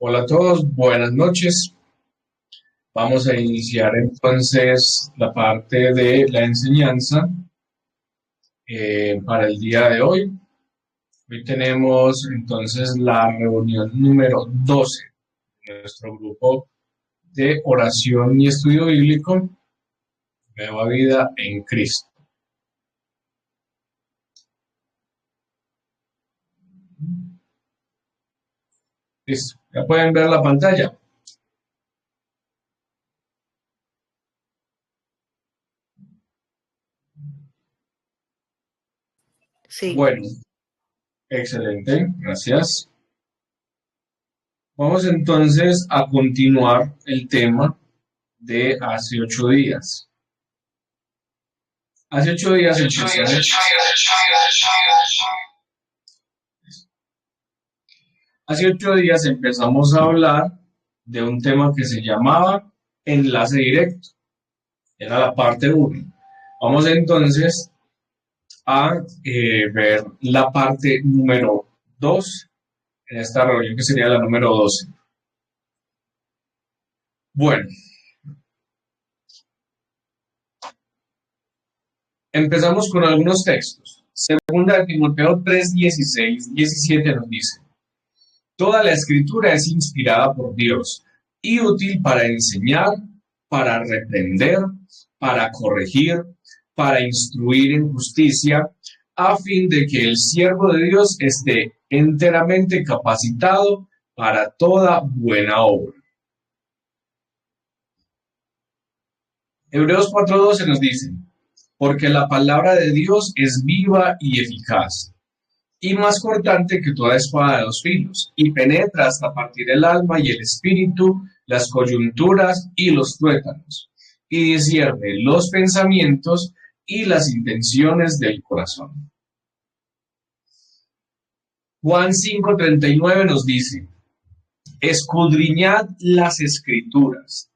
Hola a todos, buenas noches. Vamos a iniciar entonces la parte de la enseñanza para el día de hoy. Hoy tenemos entonces la reunión número 12 de nuestro grupo de oración y estudio bíblico, Nueva Vida en Cristo. Listo, ya pueden ver la pantalla. Sí. Bueno, excelente, gracias. Vamos entonces a continuar el tema de hace 8 días. Hace 8 días empezamos. Hace 8 días empezamos a hablar de un tema que se llamaba enlace directo. Era la parte 1. Vamos entonces a ver la parte número 2 en esta reunión, que sería la número 12. Bueno, empezamos con algunos textos. Segunda de Timoteo 3, 16, 17 nos dice: toda la escritura es inspirada por Dios y útil para enseñar, para reprender, para corregir, para instruir en justicia, a fin de que el siervo de Dios esté enteramente capacitado para toda buena obra. Hebreos 4:12 nos dice: porque la palabra de Dios es viva y eficaz, y más cortante que toda espada de 2 filos, y penetra hasta partir el alma y el espíritu, las coyunturas y los tuétanos, y discierne los pensamientos y las intenciones del corazón. Juan 5:39 nos dice: escudriñad las escrituras,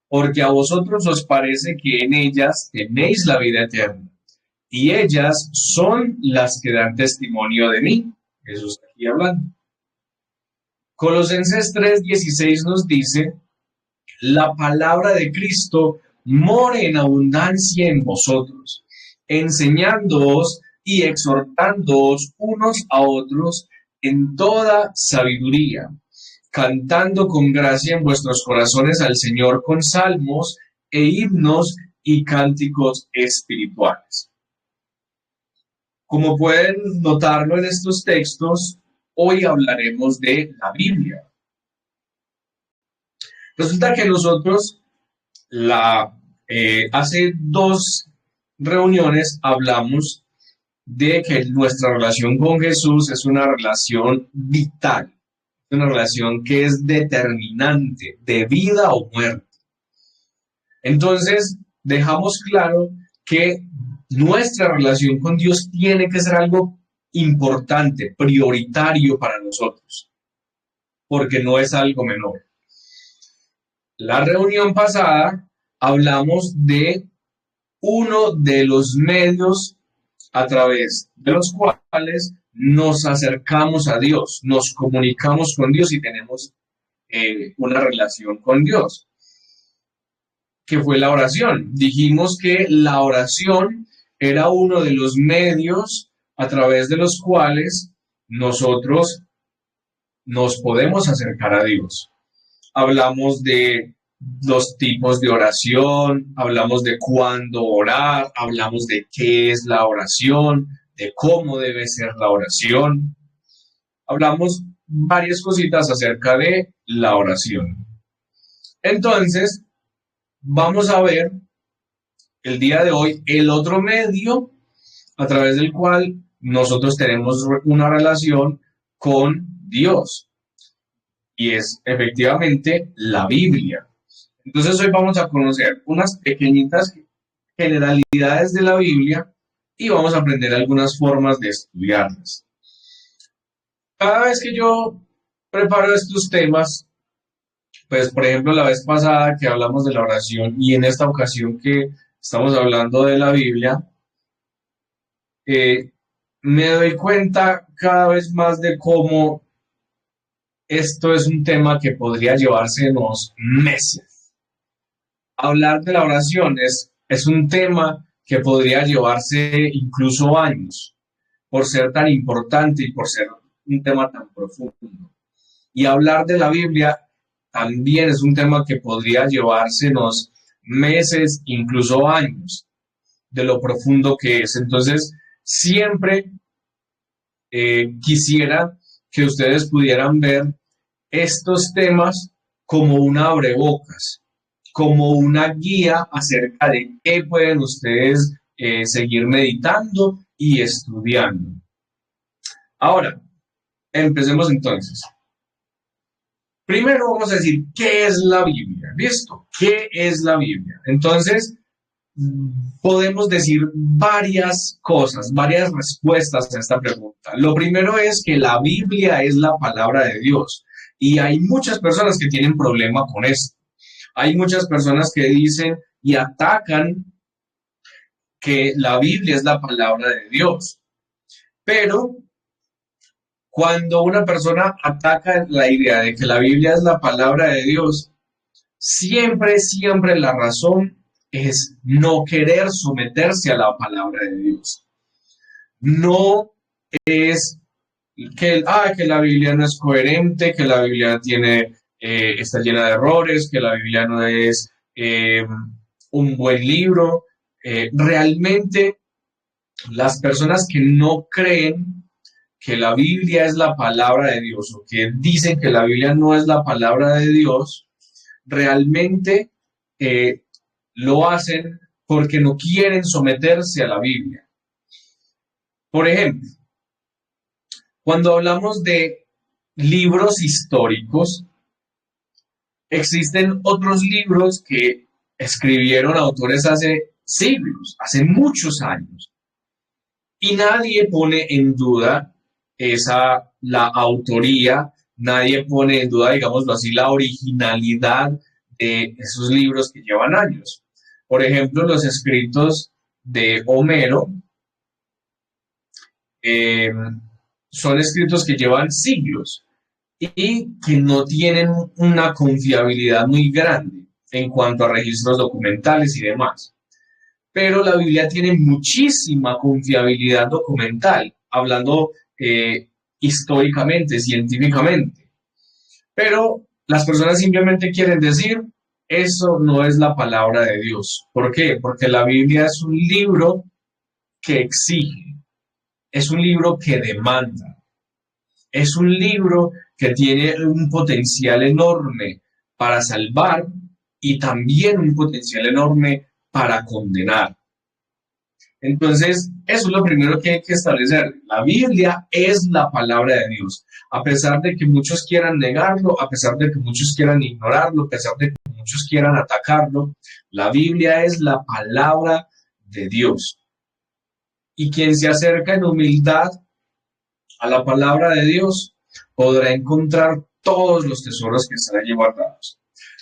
porque a vosotros os parece que en ellas tenéis la vida eterna, y ellas son las que dan testimonio de mí. Jesús aquí hablando. Colosenses 3:16 nos dice: la palabra de Cristo more en abundancia en vosotros, enseñándoos y exhortándoos unos a otros en toda sabiduría, cantando con gracia en vuestros corazones al Señor con salmos e himnos y cánticos espirituales. Como pueden notarlo en estos textos, hoy hablaremos de la Biblia. Resulta que nosotros hace 2 reuniones hablamos de que nuestra relación con Jesús es una relación vital, una relación que es determinante de vida o muerte. Entonces, dejamos claro que nuestra relación con Dios tiene que ser algo importante, prioritario para nosotros, porque no es algo menor. La reunión pasada hablamos de uno de los medios a través de los cuales nos acercamos a Dios, nos comunicamos con Dios y tenemos una relación con Dios, que fue la oración. Dijimos que la oración era uno de los medios a través de los cuales nosotros nos podemos acercar a Dios. Hablamos de los tipos de oración, hablamos de cuándo orar, hablamos de qué es la oración, de cómo debe ser la oración. Hablamos varias cositas acerca de la oración. Entonces, vamos a ver el día de hoy el otro medio a través del cual nosotros tenemos una relación con Dios, y es efectivamente la Biblia. Entonces hoy vamos a conocer unas pequeñitas generalidades de la Biblia y vamos a aprender algunas formas de estudiarlas. Cada vez que yo preparo estos temas, pues por ejemplo la vez pasada que hablamos de la oración y en esta ocasión que estamos hablando de la Biblia, me doy cuenta cada vez más de cómo esto es un tema que podría llevársenos meses. Hablar de la oración es un tema que podría llevarse incluso años, por ser tan importante y por ser un tema tan profundo. Y hablar de la Biblia también es un tema que podría llevársenos meses, incluso años, de lo profundo que es. Entonces, siempre quisiera que ustedes pudieran ver estos temas como un abrebocas, como una guía acerca de qué pueden ustedes seguir meditando y estudiando. Ahora, empecemos entonces. Primero vamos a decir, ¿qué es la Biblia? ¿Listo? ¿Qué es la Biblia? Entonces, podemos decir varias cosas, varias respuestas a esta pregunta. Lo primero es que la Biblia es la palabra de Dios y hay muchas personas que tienen problema con esto. Hay muchas personas que dicen y atacan que la Biblia es la palabra de Dios. Pero cuando una persona ataca la idea de que la Biblia es la palabra de Dios, siempre la razón es no querer someterse a la palabra de Dios. No es que la Biblia no es coherente, que la Biblia está llena de errores, que la Biblia no es un buen libro. Realmente las personas que no creen que la Biblia es la palabra de Dios o que dicen que la Biblia no es la palabra de Dios, realmente lo hacen porque no quieren someterse a la Biblia. Por ejemplo, cuando hablamos de libros históricos, existen otros libros que escribieron autores hace siglos, hace muchos años, y nadie pone en duda la autoría, nadie pone en duda, digámoslo así, la originalidad de esos libros que llevan años. Por ejemplo, los escritos de Homero son escritos que llevan siglos y que no tienen una confiabilidad muy grande en cuanto a registros documentales y demás. Pero la Biblia tiene muchísima confiabilidad documental, hablando históricamente, científicamente. Pero las personas simplemente quieren decir, eso no es la palabra de Dios. ¿Por qué? Porque la Biblia es un libro que exige, es un libro que demanda, es un libro que tiene un potencial enorme para salvar y también un potencial enorme para condenar. Entonces, eso es lo primero que hay que establecer. La Biblia es la palabra de Dios. A pesar de que muchos quieran negarlo, a pesar de que muchos quieran ignorarlo, a pesar de que muchos quieran atacarlo, la Biblia es la palabra de Dios. Y quien se acerca en humildad a la palabra de Dios podrá encontrar todos los tesoros que están allí guardados.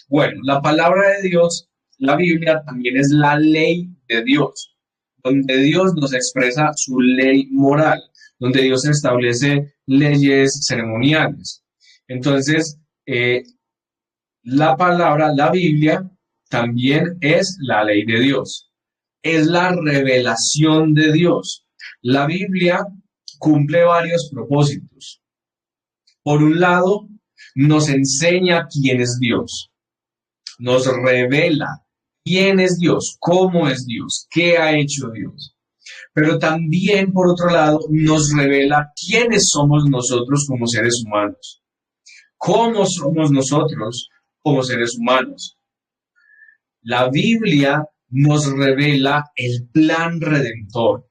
Bueno, la palabra de Dios, la Biblia, también es la ley de Dios, donde Dios nos expresa su ley moral, donde Dios establece leyes ceremoniales. Entonces, la palabra, la Biblia, también es la ley de Dios. Es la revelación de Dios. La Biblia cumple varios propósitos. Por un lado, nos enseña quién es Dios. Nos revela quién es Dios, cómo es Dios, qué ha hecho Dios. Pero también, por otro lado, nos revela quiénes somos nosotros como seres humanos. ¿Cómo somos nosotros como seres humanos? La Biblia nos revela el plan redentor.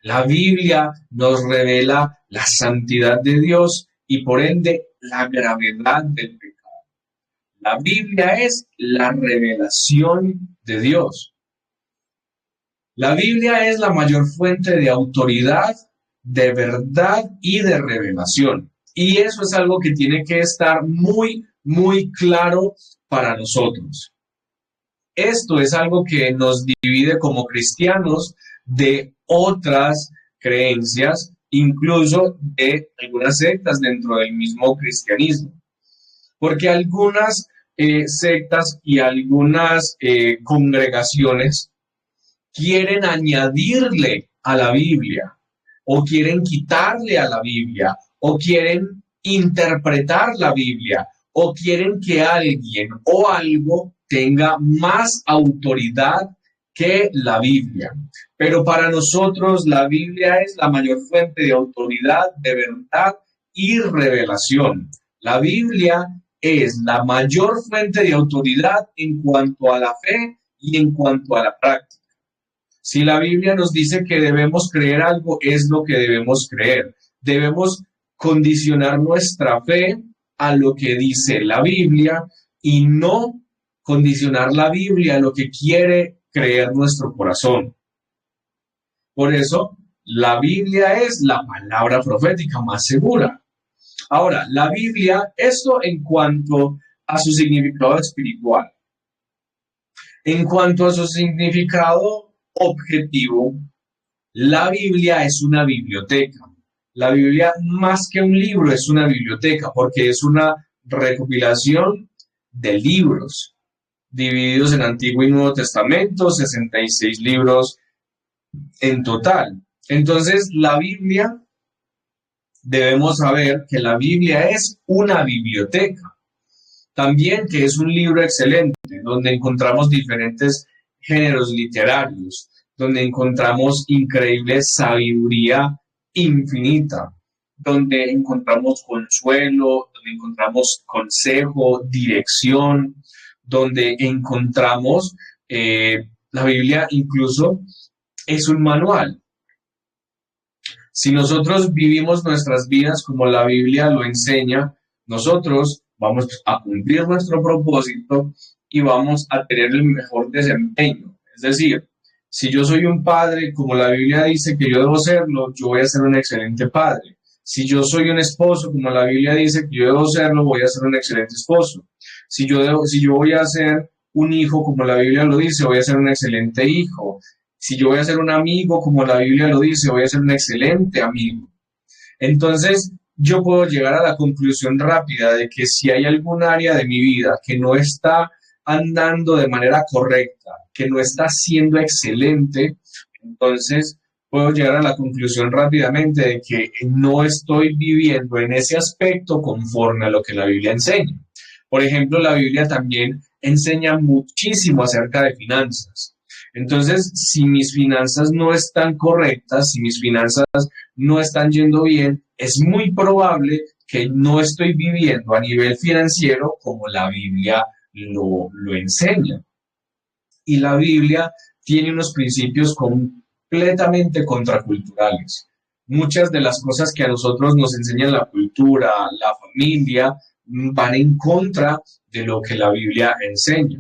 La Biblia nos revela la santidad de Dios y por ende la gravedad del pecado. La Biblia es la revelación de Dios. La Biblia es la mayor fuente de autoridad, de verdad y de revelación. Y eso es algo que tiene que estar muy, muy claro para nosotros. Esto es algo que nos divide como cristianos de otras creencias incluso de algunas sectas dentro del mismo cristianismo, porque algunas sectas y algunas congregaciones quieren añadirle a la Biblia, o quieren quitarle a la Biblia, o quieren interpretar la Biblia, o quieren que alguien o algo tenga más autoridad que la Biblia. Pero para nosotros la Biblia es la mayor fuente de autoridad, de verdad y revelación. La Biblia es la mayor fuente de autoridad en cuanto a la fe y en cuanto a la práctica. Si la Biblia nos dice que debemos creer algo, es lo que debemos creer. Debemos condicionar nuestra fe a lo que dice la Biblia y no condicionar la Biblia a lo que quiere creer nuestro corazón. Por eso, la Biblia es la palabra profética más segura. Ahora, la Biblia, esto en cuanto a su significado espiritual. En cuanto a su significado objetivo, la Biblia es una biblioteca. La Biblia, más que un libro, es una biblioteca porque es una recopilación de libros divididos en Antiguo y Nuevo Testamento, 66 libros en total. Entonces, la Biblia, debemos saber que la Biblia es una biblioteca. También que es un libro excelente, donde encontramos diferentes géneros literarios, donde encontramos increíble sabiduría infinita, donde encontramos consuelo, donde encontramos consejo, dirección, donde encontramos la Biblia incluso es un manual. Si nosotros vivimos nuestras vidas como la Biblia lo enseña, nosotros vamos a cumplir nuestro propósito y vamos a tener el mejor desempeño. Es decir, si yo soy un padre, como la Biblia dice que yo debo serlo, yo voy a ser un excelente padre. Si yo soy un esposo, como la Biblia dice que yo debo serlo, voy a ser un excelente esposo. Si yo voy a ser un hijo, como la Biblia lo dice, voy a ser un excelente hijo. Si yo voy a ser un amigo, como la Biblia lo dice, voy a ser un excelente amigo. Entonces, yo puedo llegar a la conclusión rápida de que si hay algún área de mi vida que no está andando de manera correcta, que no está siendo excelente, entonces puedo llegar a la conclusión rápidamente de que no estoy viviendo en ese aspecto conforme a lo que la Biblia enseña. Por ejemplo, la Biblia también enseña muchísimo acerca de finanzas. Entonces, si mis finanzas no están correctas, si mis finanzas no están yendo bien, es muy probable que no estoy viviendo a nivel financiero como la Biblia lo enseña. Y la Biblia tiene unos principios completamente contraculturales. Muchas de las cosas que a nosotros nos enseña la cultura, la familia, van en contra de lo que la Biblia enseña.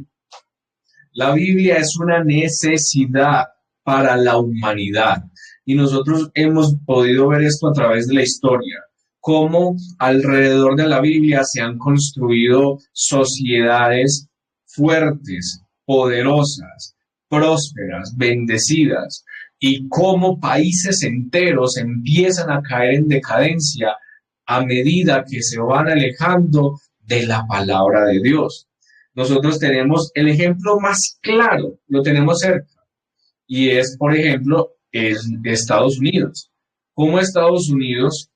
La Biblia es una necesidad para la humanidad y nosotros hemos podido ver esto a través de la historia, cómo alrededor de la Biblia se han construido sociedades fuertes, poderosas, prósperas, bendecidas, y cómo países enteros empiezan a caer en decadencia a medida que se van alejando de la palabra de Dios. Nosotros tenemos el ejemplo más claro, lo tenemos cerca, y es, por ejemplo, Estados Unidos. Como Estados Unidos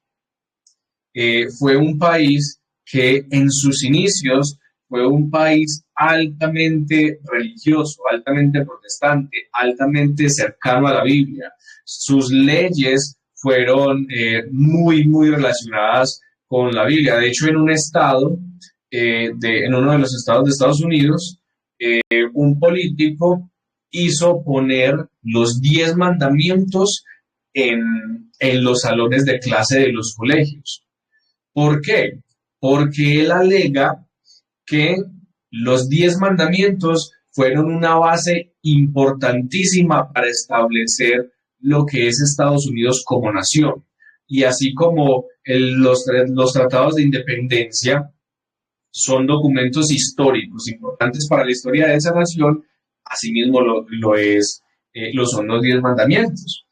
fue un país que en sus inicios fue un país altamente religioso, altamente protestante, altamente cercano a la Biblia. Sus leyes fueron muy relacionadas con la Biblia. De hecho, en un estado, en uno de los estados de Estados Unidos, un político hizo poner los 10 mandamientos en los salones de clase de los colegios. ¿Por qué? Porque él alega que los 10 mandamientos fueron una base importantísima para establecer lo que es Estados Unidos como nación. Y así como los tratados de independencia son documentos históricos importantes para la historia de esa nación, asimismo lo son los 10 mandamientos.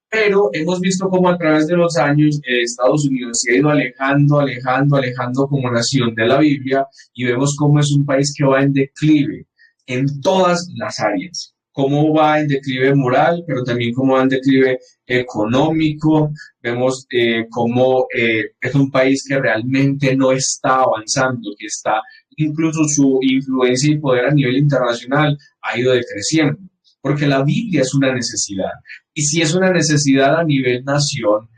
Pero hemos visto cómo a través de los años Estados Unidos se ha ido alejando como nación de la Biblia y vemos cómo es un país que va en declive en todas las áreas. Cómo va en declive moral, pero también cómo va en declive económico. Vemos cómo es un país que realmente no está avanzando, que está incluso su influencia y poder a nivel internacional ha ido decreciendo, porque la Biblia es una necesidad. Y si es una necesidad a nivel nación,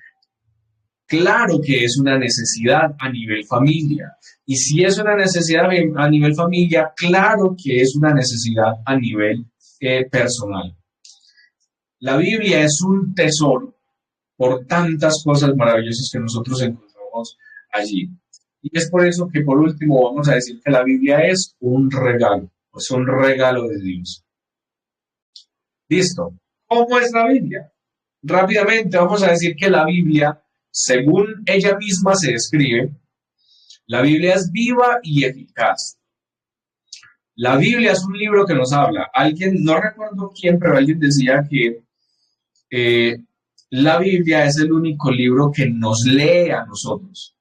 claro que es una necesidad a nivel familia. Y si es una necesidad a nivel familia, claro que es una necesidad a nivel personal. La Biblia es un tesoro por tantas cosas maravillosas que nosotros encontramos allí. Y es por eso que por último vamos a decir que la Biblia es un regalo de Dios. Listo. ¿Cómo es la Biblia? Rápidamente vamos a decir que la Biblia, según ella misma se describe, la Biblia es viva y eficaz. La Biblia es un libro que nos habla. Alguien, no recuerdo quién, pero alguien decía que la Biblia es el único libro que nos lee a nosotros.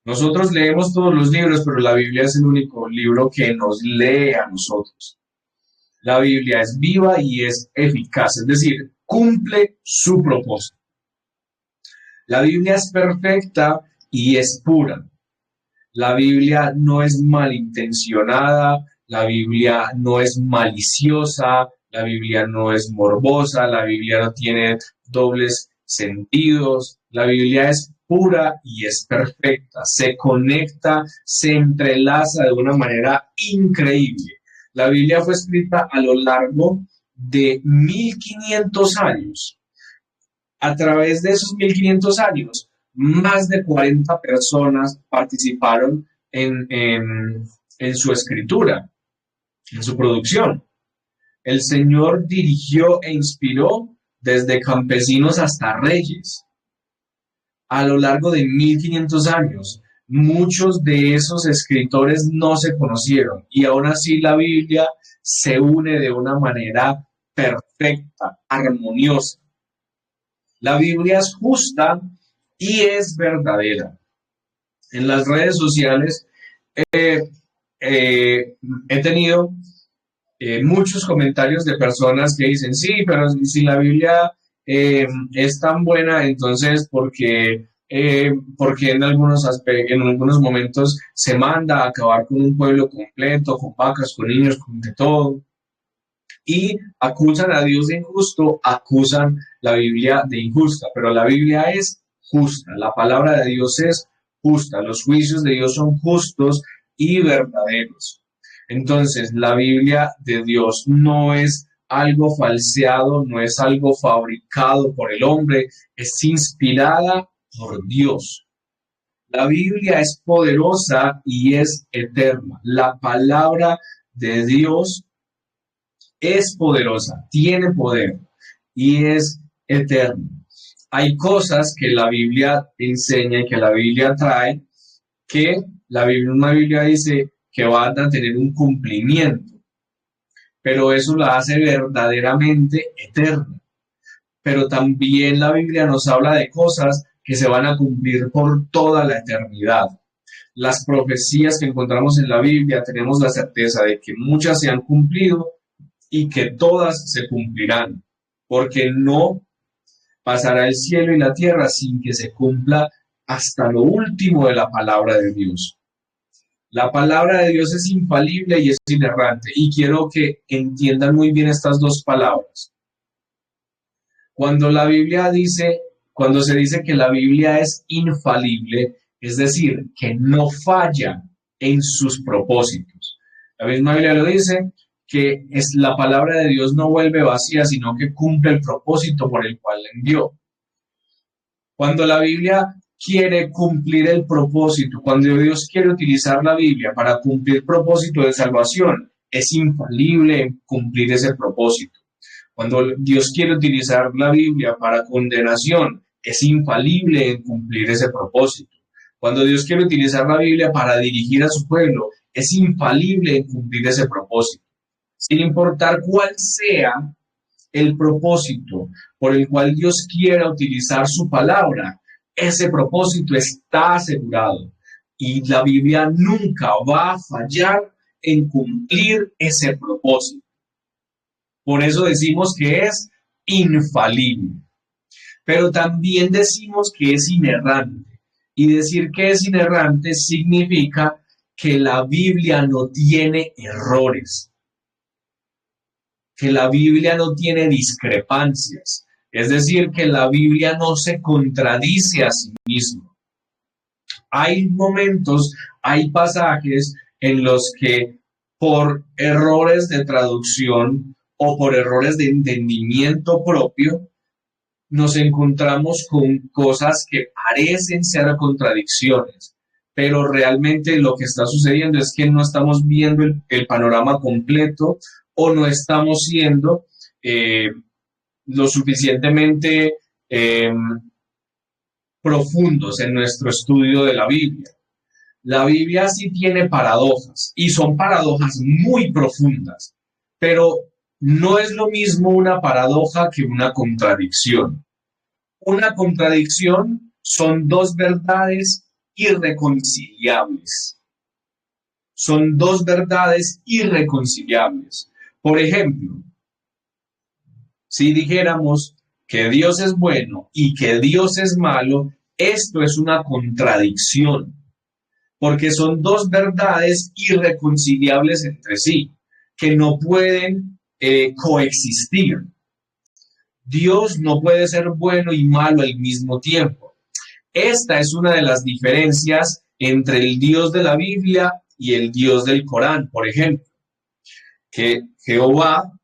Nosotros leemos todos los libros, pero la Biblia es el único libro que nos lee a nosotros. La Biblia es viva y es eficaz, es decir, cumple su propósito. La Biblia es perfecta y es pura. La Biblia no es malintencionada, la Biblia no es maliciosa, la Biblia no es morbosa, la Biblia no tiene dobles sentidos, la Biblia es pura y es perfecta, se conecta, se entrelaza de una manera increíble. La Biblia fue escrita a lo largo de 1500 años. A través de esos 1500 años, más de 40 personas participaron en su escritura, en su producción. El Señor dirigió e inspiró desde campesinos hasta reyes. A lo largo de 1500 años, muchos de esos escritores no se conocieron y aún así la Biblia se une de una manera perfecta, armoniosa. La Biblia es justa y es verdadera. En las redes sociales he tenido muchos comentarios de personas que dicen, sí, pero si la Biblia es tan buena, entonces, porque en en algunos momentos se manda a acabar con un pueblo completo, con vacas, con niños, con de todo? Y acusan a Dios de injusto, acusan la Biblia de injusta, pero la Biblia es justa, la palabra de Dios es justa, los juicios de Dios son justos y verdaderos. Entonces, la Biblia de Dios no es algo falseado, no es algo fabricado por el hombre, es inspirada por Dios. La Biblia es poderosa y es eterna. La palabra de Dios es poderosa, tiene poder y es eterno. Hay cosas que la Biblia enseña y que la Biblia trae que la misma Biblia dice que van a tener un cumplimiento, pero eso la hace verdaderamente eterna. Pero también la Biblia nos habla de cosas que se van a cumplir por toda la eternidad. Las profecías que encontramos en la Biblia tenemos la certeza de que muchas se han cumplido y que todas se cumplirán, porque no pasará el cielo y la tierra sin que se cumpla hasta lo último de la palabra de Dios. La palabra de Dios es infalible y es inerrante, y quiero que entiendan muy bien estas dos palabras. Cuando la Biblia dice, cuando se dice que la Biblia es infalible, es decir, que no falla en sus propósitos. La misma Biblia lo dice, que es la palabra de Dios no vuelve vacía, sino que cumple el propósito por el cual la envió. Cuando la Biblia quiere cumplir el propósito, cuando Dios quiere utilizar la Biblia para cumplir propósito de salvación, es infalible en cumplir ese propósito. Cuando Dios quiere utilizar la Biblia para condenación, es infalible en cumplir ese propósito. Cuando Dios quiere utilizar la Biblia para dirigir a su pueblo, es infalible en cumplir ese propósito. Sin importar cuál sea el propósito por el cual Dios quiera utilizar su palabra, ese propósito está asegurado y la Biblia nunca va a fallar en cumplir ese propósito. Por eso decimos que es infalible, pero también decimos que es inerrante. Y decir que es inerrante significa que la Biblia no tiene errores, que la Biblia no tiene discrepancias, es decir, que la Biblia no se contradice a sí misma. Hay momentos, hay pasajes en los que por errores de traducción o por errores de entendimiento propio, nos encontramos con cosas que parecen ser contradicciones, pero realmente lo que está sucediendo es que no estamos viendo el panorama completo o no estamos siendo lo suficientemente profundos en nuestro estudio de la Biblia. La Biblia sí tiene paradojas y son paradojas muy profundas, pero no es lo mismo una paradoja que una contradicción. Una contradicción son dos verdades irreconciliables. Son dos verdades irreconciliables. Por ejemplo, si dijéramos que Dios es bueno y que Dios es malo, esto es una contradicción, porque son dos verdades irreconciliables entre sí, que no pueden coexistir. Dios no puede ser bueno y malo al mismo tiempo. Esta es una de las diferencias entre el Dios de la Biblia y el Dios del Corán, por ejemplo. Que Jehová,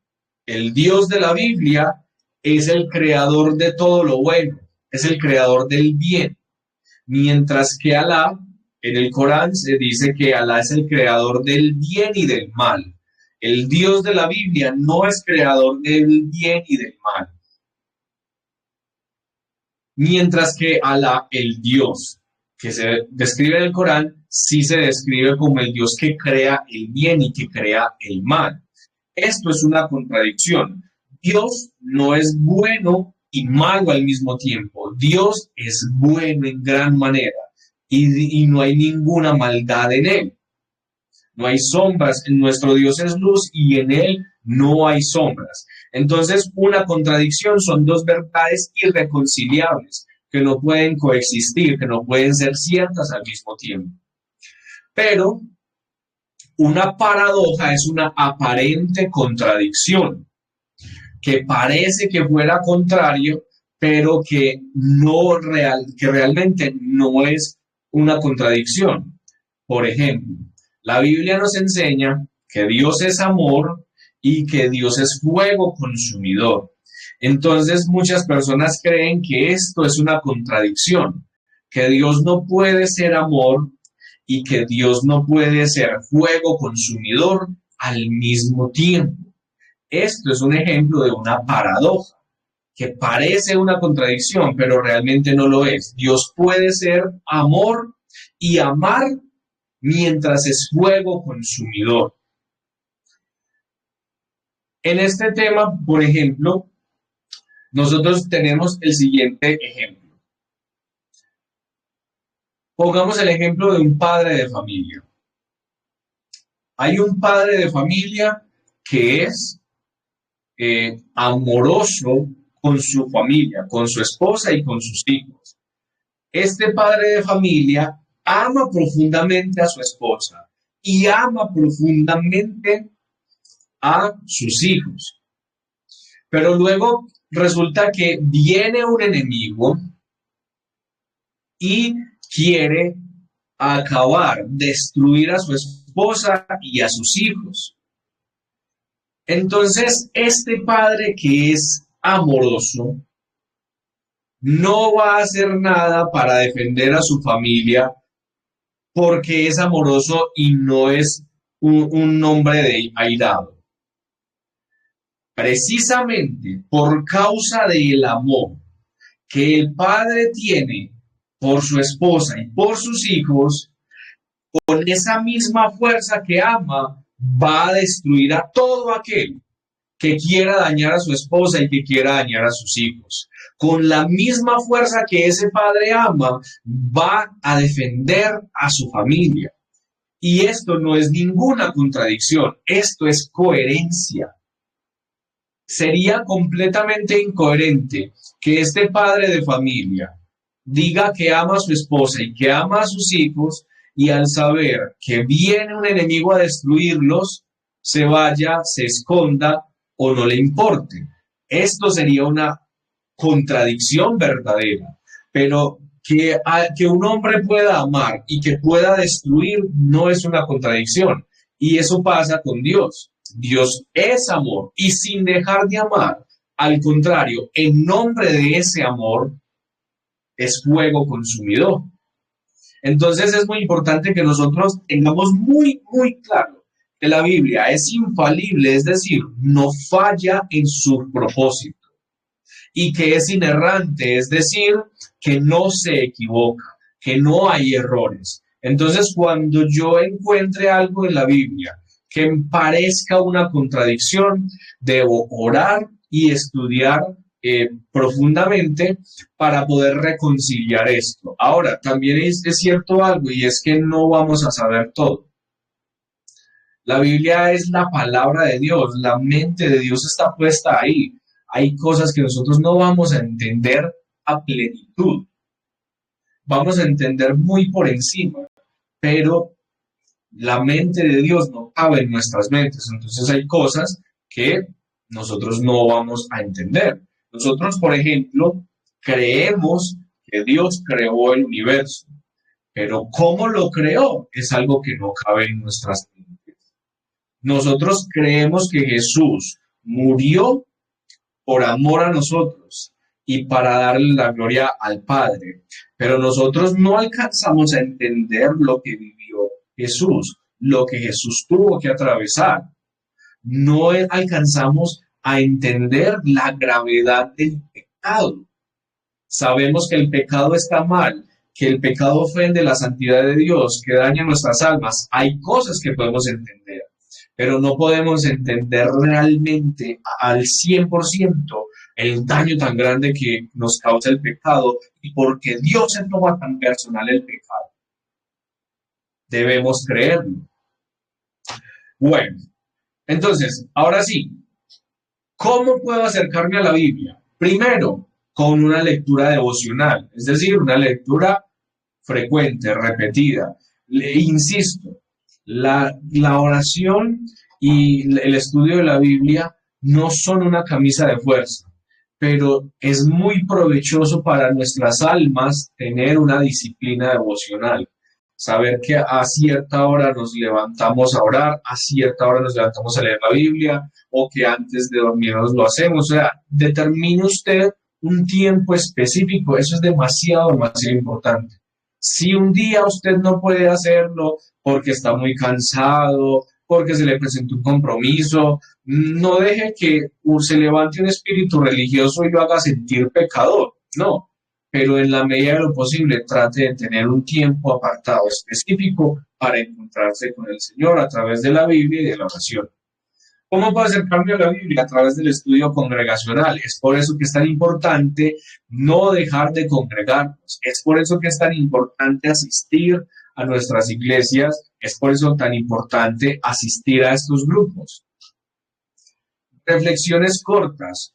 el Dios de la Biblia, es el creador de todo lo bueno, es el creador del bien, mientras que Alá, en el Corán se dice que Alá es el creador del bien y del mal. El Dios de la Biblia no es creador del bien y del mal. Mientras que Alá, el Dios que se describe en el Corán, sí se describe como el Dios que crea el bien y que crea el mal. Esto es una contradicción. Dios no es bueno y malo al mismo tiempo. Dios es bueno en gran manera y no hay ninguna maldad en él. No hay sombras. Nuestro Dios es luz y en él no hay sombras. Entonces, una contradicción son dos verdades irreconciliables que no pueden coexistir, que no pueden ser ciertas al mismo tiempo. Pero una paradoja es una aparente contradicción que parece que fuera contrario, pero que que realmente no es una contradicción. Por ejemplo, la Biblia nos enseña que Dios es amor y que Dios es fuego consumidor. Entonces muchas personas creen que esto es una contradicción, que Dios no puede ser amor y que Dios no puede ser fuego consumidor al mismo tiempo. Esto es un ejemplo de una paradoja, que parece una contradicción, pero realmente no lo es. Dios puede ser amor y amar mientras es fuego consumidor. En este tema, por ejemplo, nosotros tenemos el siguiente ejemplo. Pongamos el ejemplo de un padre de familia. Hay un padre de familia que es amoroso con su familia, con su esposa y con sus hijos. Este padre de familia ama profundamente a su esposa y ama profundamente a sus hijos. Pero luego resulta que viene un enemigo y quiere acabar, destruir a su esposa y a sus hijos. Entonces, este padre que es amoroso no va a hacer nada para defender a su familia porque es amoroso y no es un hombre airado. Precisamente por causa del amor que el padre tiene por su esposa y por sus hijos, con esa misma fuerza que ama, va a destruir a todo aquel que quiera dañar a su esposa y que quiera dañar a sus hijos. Con la misma fuerza que ese padre ama, va a defender a su familia. Y esto no es ninguna contradicción, esto es coherencia. Sería completamente incoherente que este padre de familia diga que ama a su esposa y que ama a sus hijos, y al saber que viene un enemigo a destruirlos, se vaya, se esconda o no le importe. Esto sería una contradicción verdadera, pero que un hombre pueda amar y que pueda destruir no es una contradicción. Y eso pasa con Dios. Dios es amor y sin dejar de amar, al contrario, en nombre de ese amor, es fuego consumidor. Entonces es muy importante que nosotros tengamos muy, muy claro que la Biblia es infalible, es decir, no falla en su propósito, y que es inerrante, es decir, que no se equivoca, que no hay errores. Entonces, cuando yo encuentre algo en la Biblia que me parezca una contradicción, debo orar y estudiar profundamente para poder reconciliar esto. Ahora, también es cierto algo, y es que no vamos a saber todo. La Biblia es la palabra de Dios, la mente de Dios está puesta ahí. Hay cosas que nosotros no vamos a entender a plenitud. Vamos a entender muy por encima, pero la mente de Dios no cabe en nuestras mentes. Entonces hay cosas que nosotros no vamos a entender. Nosotros, por ejemplo, creemos que Dios creó el universo, pero cómo lo creó es algo que no cabe en nuestras mentes. Nosotros creemos que Jesús murió por amor a nosotros y para darle la gloria al Padre, pero nosotros no alcanzamos a entender lo que vivió Jesús, lo que Jesús tuvo que atravesar. No alcanzamos a entender la gravedad del pecado. Sabemos que el pecado está mal, que el pecado ofende la santidad de Dios, que daña nuestras almas. Hay cosas que podemos entender, pero no podemos entender realmente al 100% el daño tan grande que nos causa el pecado y por qué Dios se toma tan personal el pecado. Debemos creerlo. Bueno, entonces, ahora sí, ¿cómo puedo acercarme a la Biblia? Primero, con una lectura devocional, es decir, una lectura frecuente, repetida. Insisto, la oración y el estudio de la Biblia no son una camisa de fuerza, pero es muy provechoso para nuestras almas tener una disciplina devocional. Saber que a cierta hora nos levantamos a orar, a cierta hora nos levantamos a leer la Biblia, o que antes de dormirnos lo hacemos. O sea, determine usted un tiempo específico, eso es demasiado, demasiado importante. Si un día usted no puede hacerlo porque está muy cansado, porque se le presentó un compromiso, no deje que se levante un espíritu religioso y lo haga sentir pecador, no. Pero en la medida de lo posible trate de tener un tiempo apartado específico para encontrarse con el Señor a través de la Biblia y de la oración. ¿Cómo puedo acercarme a la Biblia? A través del estudio congregacional. Es por eso que es tan importante no dejar de congregarnos. Es por eso que es tan importante asistir a nuestras iglesias. Es por eso tan importante asistir a estos grupos. Reflexiones cortas.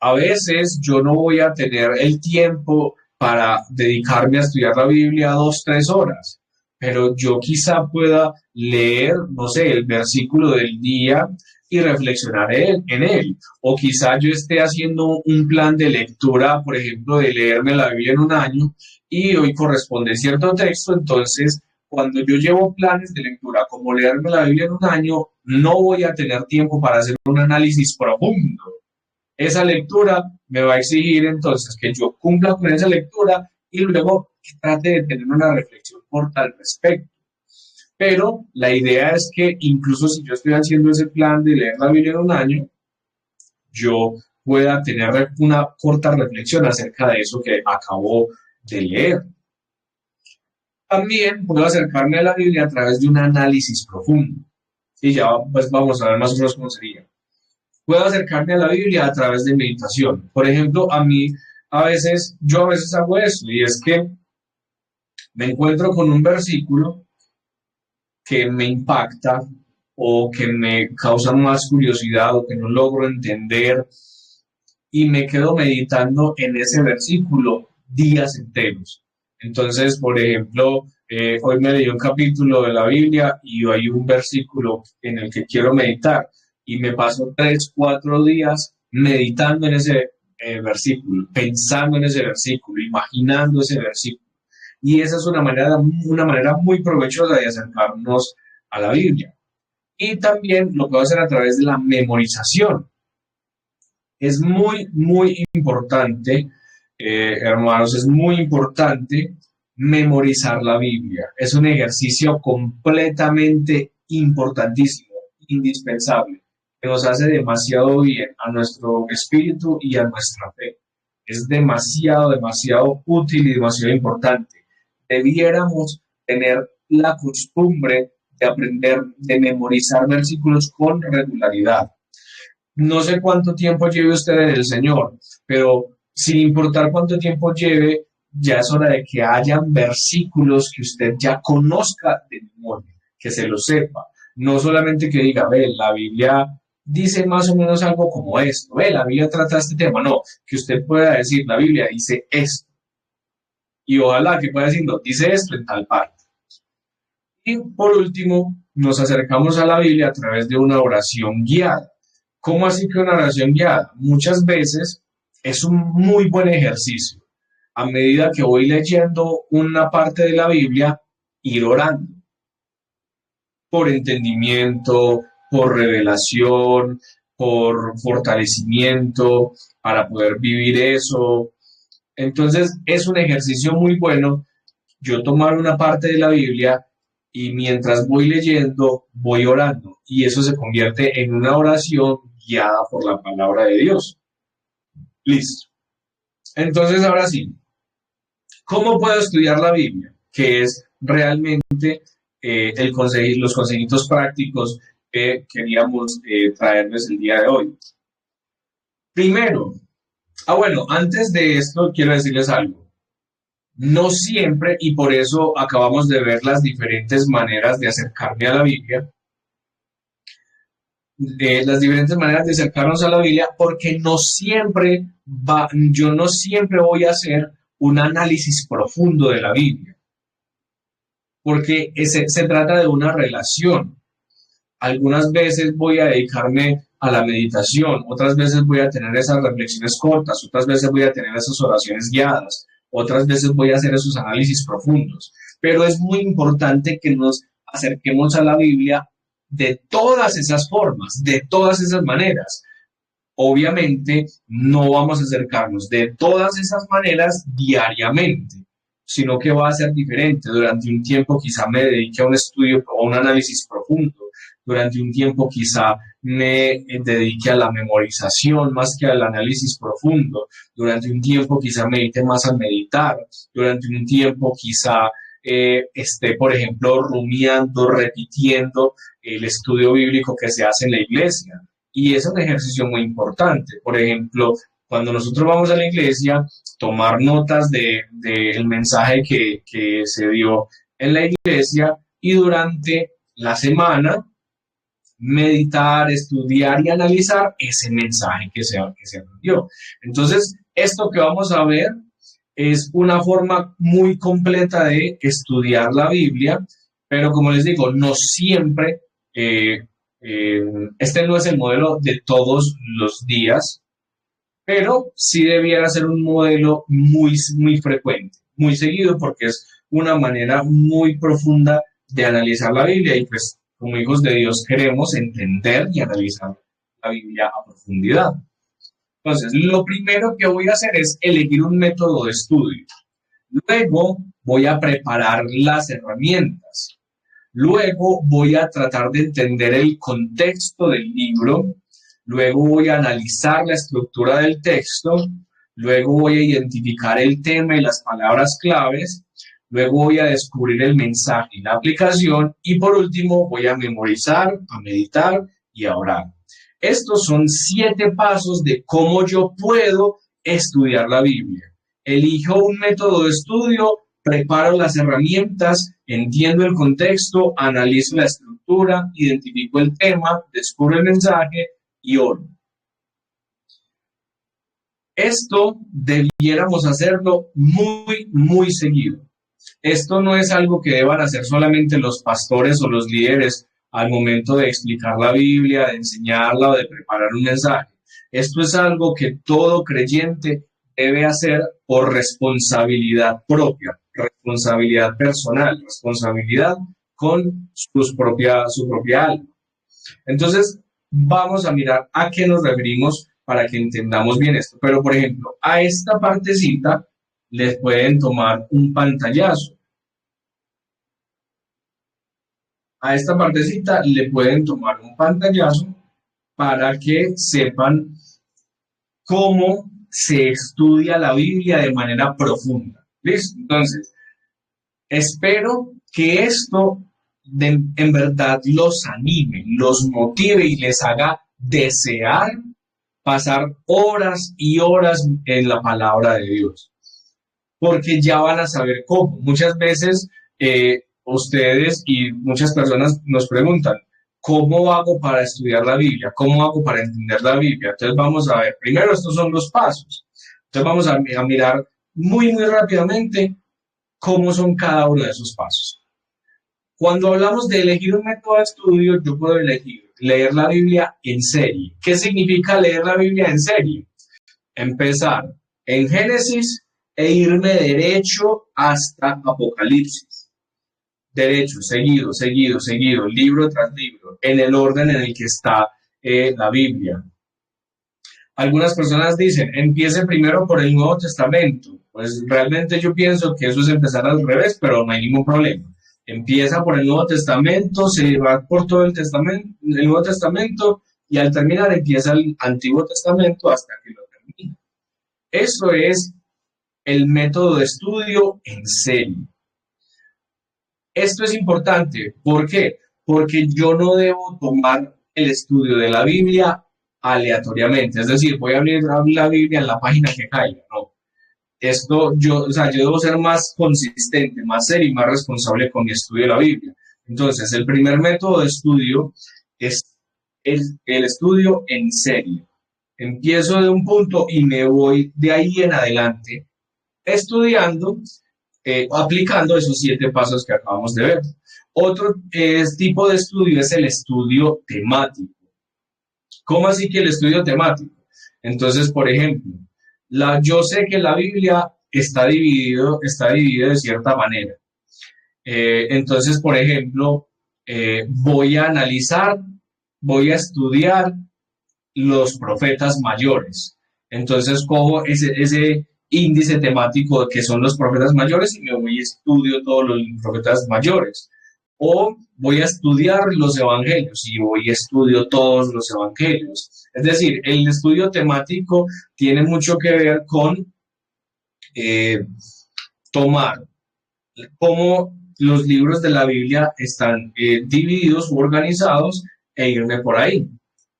A veces yo no voy a tener el tiempo para dedicarme a estudiar la Biblia 2, 3 horas, pero yo quizá pueda leer, no sé, el versículo del día y reflexionar en él. O quizá yo esté haciendo un plan de lectura, por ejemplo, de leerme la Biblia en un año y hoy corresponde cierto texto, entonces cuando yo llevo planes de lectura como leerme la Biblia en un año, no voy a tener tiempo para hacer un análisis profundo. Esa lectura me va a exigir entonces que yo cumpla con esa lectura y luego trate de tener una reflexión corta al respecto. Pero la idea es que incluso si yo estoy haciendo ese plan de leer la Biblia en un año, yo pueda tener una corta reflexión acerca de eso que acabo de leer. También puedo acercarme a la Biblia a través de un análisis profundo. Y ya pues vamos a ver más o menos cómo sería. Puedo acercarme a la Biblia a través de meditación. Por ejemplo, yo a veces hago eso, y es que me encuentro con un versículo que me impacta o que me causa más curiosidad o que no logro entender y me quedo meditando en ese versículo días enteros. Entonces, por ejemplo, hoy me leí un capítulo de la Biblia y hay un versículo en el que quiero meditar y me paso 3, 4 días meditando en ese versículo, pensando en ese versículo, imaginando ese versículo. Y esa es una manera muy provechosa de acercarnos a la Biblia. Y también lo puedo hacer a través de la memorización. Es muy, muy importante, hermanos, es muy importante memorizar la Biblia. Es un ejercicio completamente importantísimo, indispensable, que nos hace demasiado bien a nuestro espíritu y a nuestra fe. Es demasiado, demasiado útil y demasiado importante. Debiéramos tener la costumbre de aprender, de memorizar versículos con regularidad. No sé cuánto tiempo lleve usted en el Señor, pero sin importar cuánto tiempo lleve, ya es hora de que hayan versículos que usted ya conozca de memoria, que se lo sepa. No solamente que diga, ve, la Biblia dice más o menos algo como esto, ve, la Biblia trata este tema. No, que usted pueda decir, la Biblia dice esto. Y ojalá que pueda decir, no, dice esto en tal parte. Y por último, nos acercamos a la Biblia a través de una oración guiada. ¿Cómo así que una oración guiada? Muchas veces es un muy buen ejercicio. A medida que voy leyendo una parte de la Biblia, ir orando por entendimiento, por revelación, por fortalecimiento, para poder vivir eso. Entonces, es un ejercicio muy bueno yo tomar una parte de la Biblia y mientras voy leyendo, voy orando. Y eso se convierte en una oración guiada por la palabra de Dios. Listo. Entonces, ahora sí, ¿cómo puedo estudiar la Biblia? Que es realmente los consejitos prácticos que queríamos traerles el día de hoy. Primero, bueno, antes de esto quiero decirles algo. No siempre, y por eso acabamos de ver las diferentes maneras de acercarme a la Biblia, las diferentes maneras de acercarnos a la Biblia, porque yo no siempre voy a hacer un análisis profundo de la Biblia, porque se trata de una relación. Algunas veces voy a dedicarme a la meditación, otras veces voy a tener esas reflexiones cortas, otras veces voy a tener esas oraciones guiadas, otras veces voy a hacer esos análisis profundos. Pero es muy importante que nos acerquemos a la Biblia de todas esas formas, de todas esas maneras. Obviamente no vamos a acercarnos de todas esas maneras diariamente, sino que va a ser diferente. Durante un tiempo quizá me dedique a un estudio o un análisis profundo. Durante un tiempo quizá me dedique a la memorización más que al análisis profundo. Durante un tiempo quizá me dedique más a meditar. Durante un tiempo quizá esté, por ejemplo, rumiando, repitiendo el estudio bíblico que se hace en la iglesia. Y es un ejercicio muy importante. Por ejemplo, cuando nosotros vamos a la iglesia, tomar notas del mensaje que se dio en la iglesia y durante la semana meditar, estudiar y analizar ese mensaje que se dio. Entonces, esto que vamos a ver es una forma muy completa de estudiar la Biblia, pero como les digo, no siempre, este no es el modelo de todos los días, pero sí debiera ser un modelo muy, muy frecuente, muy seguido, porque es una manera muy profunda de analizar la Biblia y pues como hijos de Dios queremos entender y analizar la Biblia a profundidad. Entonces, lo primero que voy a hacer es elegir un método de estudio. Luego voy a preparar las herramientas. Luego voy a tratar de entender el contexto del libro. Luego voy a analizar la estructura del texto. Luego voy a identificar el tema y las palabras claves. Luego voy a descubrir el mensaje y la aplicación. Y por último voy a memorizar, a meditar y a orar. Estos son 7 pasos de cómo yo puedo estudiar la Biblia. Elijo un método de estudio, preparo las herramientas, entiendo el contexto, analizo la estructura, identifico el tema, descubro el mensaje y oro. Esto debiéramos hacerlo muy, muy seguido. Esto no es algo que deban hacer solamente los pastores o los líderes al momento de explicar la Biblia, de enseñarla o de preparar un mensaje. Esto es algo que todo creyente debe hacer por responsabilidad propia, responsabilidad personal, responsabilidad con su propia alma. Entonces, vamos a mirar a qué nos referimos para que entendamos bien esto. Pero, por ejemplo, a esta partecita les pueden tomar un pantallazo. A esta partecita le pueden tomar un pantallazo para que sepan cómo se estudia la Biblia de manera profunda. ¿Listo? Entonces, espero que esto en verdad los anime, los motive y les haga desear pasar horas y horas en la palabra de Dios, porque ya van a saber cómo. Muchas veces ustedes y muchas personas nos preguntan, ¿cómo hago para estudiar la Biblia? ¿Cómo hago para entender la Biblia? Entonces vamos a ver, primero estos son los pasos. Entonces vamos a mirar muy, muy rápidamente cómo son cada uno de esos pasos. Cuando hablamos de elegir un método de estudio, yo puedo elegir leer la Biblia en serie. ¿Qué significa leer la Biblia en serie? Empezar en Génesis e irme derecho hasta Apocalipsis. Derecho, seguido, seguido, seguido, libro tras libro, en el orden en el que está la Biblia. Algunas personas dicen, empiece primero por el Nuevo Testamento. Pues realmente yo pienso que eso es empezar al revés, pero no hay ningún problema. Empieza por el Nuevo Testamento, se va por todo el Nuevo Testamento, y al terminar empieza el Antiguo Testamento hasta que lo termine. Eso es el método de estudio en serie. Esto es importante. ¿Por qué? Porque yo no debo tomar el estudio de la Biblia aleatoriamente. Es decir, voy a abrir la Biblia en la página que caiga. No. Yo debo ser más consistente, más serio y más responsable con mi estudio de la Biblia. Entonces, el primer método de estudio es el estudio en serie. Empiezo de un punto y me voy de ahí en adelante estudiando, aplicando esos 7 pasos que acabamos de ver. Otro tipo de estudio es el estudio temático. ¿Cómo así que el estudio temático? Entonces, por ejemplo, yo sé que la Biblia está dividida de cierta manera. Entonces, por ejemplo, voy a analizar, voy a estudiar los profetas mayores. Entonces, cojo ese índice temático que son los profetas mayores y me voy y estudio todos los profetas mayores. O voy a estudiar los evangelios y voy y estudio todos los evangelios. Es decir, el estudio temático tiene mucho que ver con tomar cómo los libros de la Biblia están divididos u organizados e irme por ahí.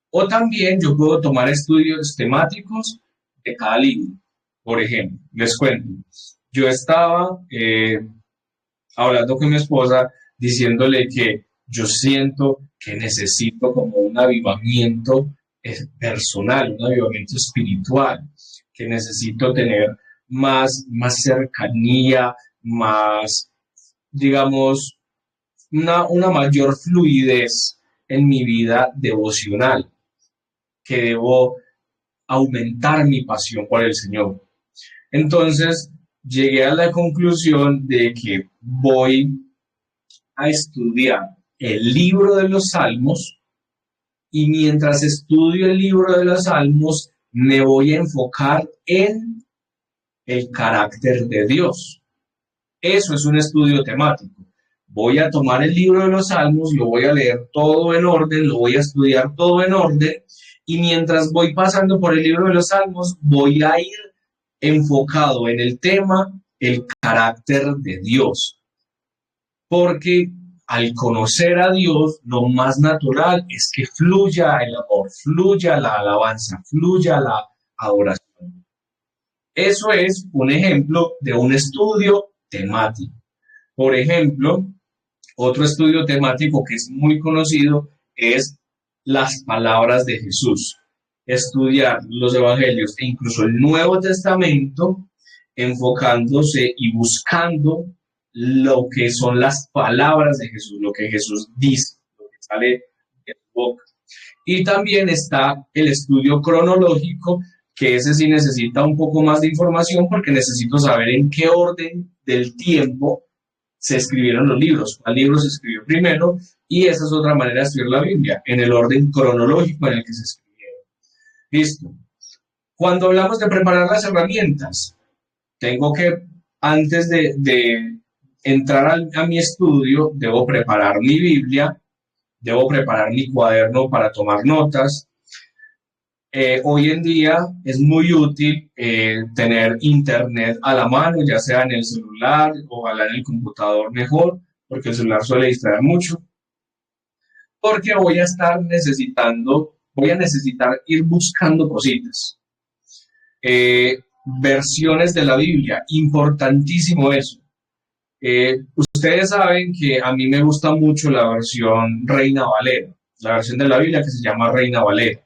O también yo puedo tomar estudios temáticos de cada libro. Por ejemplo, les cuento, yo estaba hablando con mi esposa diciéndole que yo siento que necesito como un avivamiento personal, un avivamiento espiritual, que necesito tener más cercanía, más, digamos, una mayor fluidez en mi vida devocional, que debo aumentar mi pasión por el Señor. Entonces, llegué a la conclusión de que voy a estudiar el libro de los Salmos y mientras estudio el libro de los Salmos me voy a enfocar en el carácter de Dios. Eso es un estudio temático. Voy a tomar el libro de los Salmos, lo voy a leer todo en orden, lo voy a estudiar todo en orden y mientras voy pasando por el libro de los Salmos voy a ir enfocado en el tema, el carácter de Dios. Porque al conocer a Dios, lo más natural es que fluya el amor, fluya la alabanza, fluya la adoración. Eso es un ejemplo de un estudio temático. Por ejemplo, otro estudio temático que es muy conocido es las palabras de Jesús. Estudiar los evangelios e incluso el Nuevo Testamento, enfocándose y buscando lo que son las palabras de Jesús, lo que Jesús dice, lo que sale de su boca. Y también está el estudio cronológico, que ese sí necesita un poco más de información porque necesito saber en qué orden del tiempo se escribieron los libros, cuál libro se escribió primero, y esa es otra manera de estudiar la Biblia, en el orden cronológico en el que se escribieron. Listo. Cuando hablamos de preparar las herramientas, tengo que, antes de entrar a mi estudio, debo preparar mi Biblia, debo preparar mi cuaderno para tomar notas. Hoy en día es muy útil tener internet a la mano, ya sea en el celular, ojalá en el computador mejor, porque el celular suele distraer mucho. Porque voy a necesitar ir buscando cositas. Versiones de la Biblia, importantísimo eso. Ustedes saben que a mí me gusta mucho la versión Reina Valera, la versión de la Biblia que se llama Reina Valera.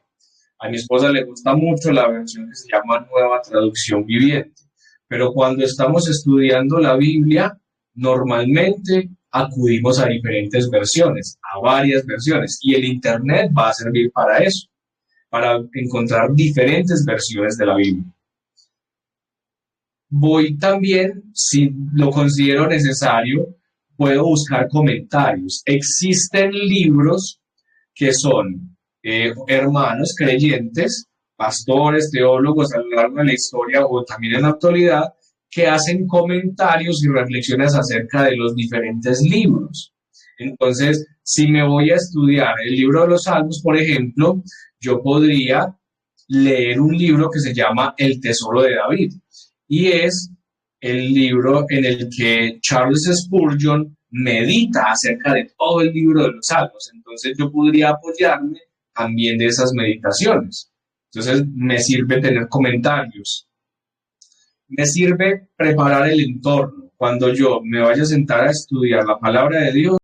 A mi esposa le gusta mucho la versión que se llama Nueva Traducción Viviente. Pero cuando estamos estudiando la Biblia, normalmente acudimos a diferentes versiones, a varias versiones. Y el Internet va a servir para eso, para encontrar diferentes versiones de la Biblia. Voy también, si lo considero necesario, puedo buscar comentarios. Existen libros que son hermanos creyentes, pastores, teólogos a lo largo de la historia o también en la actualidad, que hacen comentarios y reflexiones acerca de los diferentes libros. Entonces, si me voy a estudiar el libro de los Salmos, por ejemplo, yo podría leer un libro que se llama El Tesoro de David, y es el libro en el que Charles Spurgeon medita acerca de todo el libro de los Salmos. Entonces, yo podría apoyarme también de esas meditaciones. Entonces, me sirve tener comentarios. Me sirve preparar el entorno. Cuando yo me vaya a sentar a estudiar la palabra de Dios,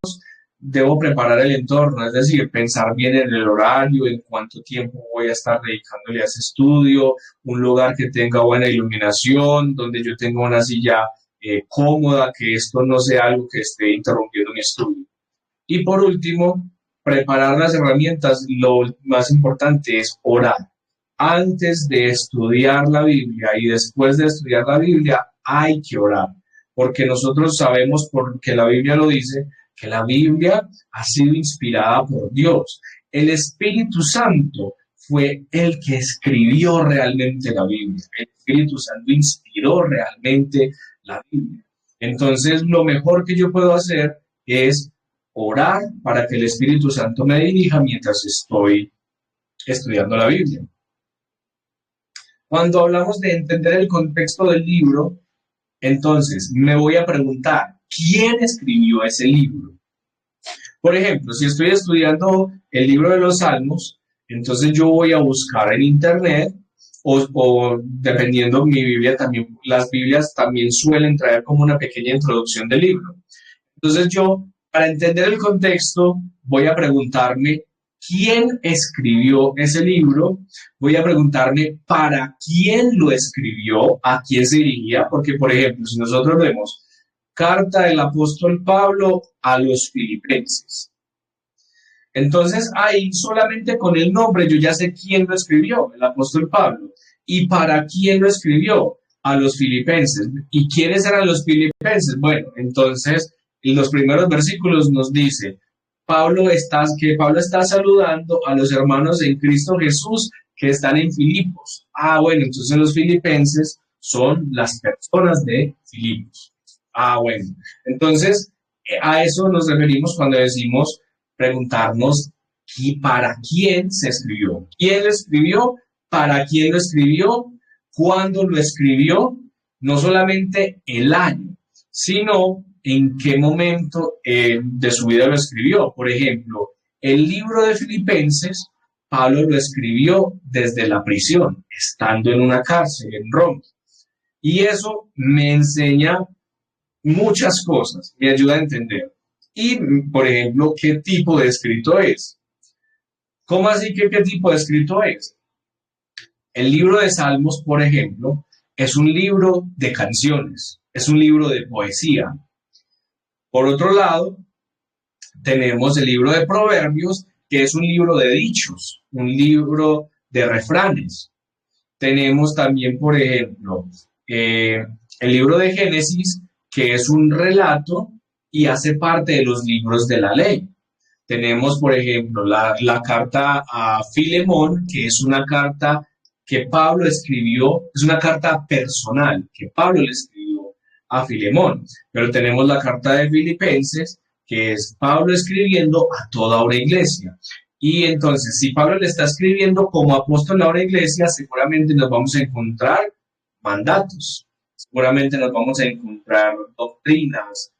debo preparar el entorno, es decir, pensar bien en el horario, en cuánto tiempo voy a estar dedicándole a ese estudio, un lugar que tenga buena iluminación, donde yo tenga una silla cómoda, que esto no sea algo que esté interrumpiendo mi estudio. Y por último, preparar las herramientas, lo más importante es orar. Antes de estudiar la Biblia y después de estudiar la Biblia, hay que orar, porque nosotros sabemos, porque la Biblia lo dice, que la Biblia ha sido inspirada por Dios. El Espíritu Santo fue el que escribió realmente la Biblia. El Espíritu Santo inspiró realmente la Biblia. Entonces, lo mejor que yo puedo hacer es orar para que el Espíritu Santo me dirija mientras estoy estudiando la Biblia. Cuando hablamos de entender el contexto del libro, entonces me voy a preguntar, ¿quién escribió ese libro? Por ejemplo, si estoy estudiando el libro de los Salmos, entonces yo voy a buscar en internet o dependiendo mi Biblia también, las Biblias también suelen traer como una pequeña introducción del libro. Entonces yo, para entender el contexto, voy a preguntarme quién escribió ese libro, voy a preguntarme para quién lo escribió, a quién se dirigía, porque por ejemplo, si nosotros vemos carta del apóstol Pablo a los filipenses, entonces ahí solamente con el nombre yo ya sé quién lo escribió, el apóstol Pablo, y para quién lo escribió, a los filipenses. ¿Y quiénes eran los filipenses? Bueno, entonces en los primeros versículos nos dice, Pablo está saludando a los hermanos en Cristo Jesús que están en Filipos. Bueno, entonces los filipenses son las personas de Filipos. Bueno, entonces a eso nos referimos cuando decimos preguntarnos para quién se escribió. ¿Quién lo escribió? ¿Para quién lo escribió? ¿Cuándo lo escribió? No solamente el año, sino en qué momento de su vida lo escribió. Por ejemplo, el libro de Filipenses, Pablo lo escribió desde la prisión, estando en una cárcel en Roma. Y eso me enseña muchas cosas, me ayuda a entender. Y, por ejemplo, ¿qué tipo de escrito es? ¿Cómo así que qué tipo de escrito es? El libro de Salmos, por ejemplo, es un libro de canciones, es un libro de poesía. Por otro lado, tenemos el libro de Proverbios, que es un libro de dichos, un libro de refranes. Tenemos también, por ejemplo, el libro de Génesis, que es un relato y hace parte de los libros de la ley. Tenemos, por ejemplo, la carta a Filemón, que es una carta que Pablo escribió, es una carta personal que Pablo le escribió a Filemón. Pero tenemos la carta de Filipenses, que es Pablo escribiendo a toda una iglesia. Y entonces, si Pablo le está escribiendo como apóstol a una iglesia, seguramente nos vamos a encontrar mandatos, seguramente nos vamos a encontrar doctrinas,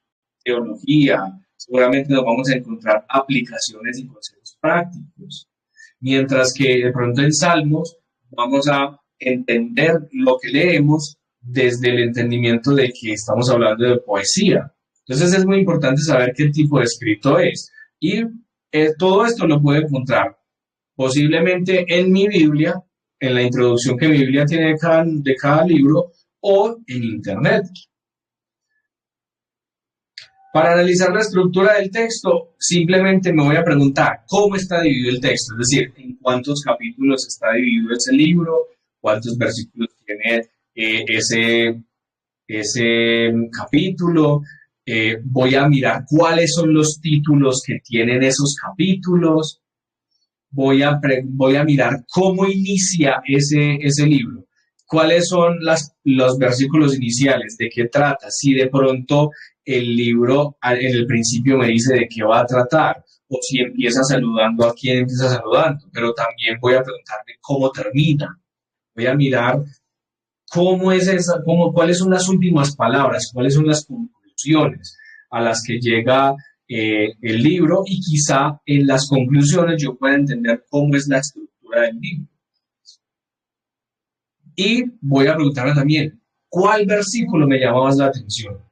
teología, seguramente nos vamos a encontrar aplicaciones y consejos prácticos. Mientras que de pronto en Salmos vamos a entender lo que leemos desde el entendimiento de que estamos hablando de poesía. Entonces es muy importante saber qué tipo de escrito es. Y todo esto lo puedo encontrar posiblemente en mi Biblia, en la introducción que mi Biblia tiene de cada libro, o en Internet. Para analizar la estructura del texto, simplemente me voy a preguntar cómo está dividido el texto, es decir, en cuántos capítulos está dividido ese libro, cuántos versículos tiene ese capítulo. Voy a mirar cuáles son los títulos que tienen esos capítulos. Voy a mirar cómo inicia ese libro, cuáles son los versículos iniciales, de qué trata, si de pronto el libro en el principio me dice de qué va a tratar, o si empieza saludando, a quién empieza saludando, pero también voy a preguntarme cómo termina, voy a mirar cómo es cuáles son las últimas palabras, cuáles son las conclusiones a las que llega el libro, y quizá en las conclusiones yo pueda entender cómo es la estructura del libro. Y voy a preguntarme también, ¿cuál versículo me llama más la atención?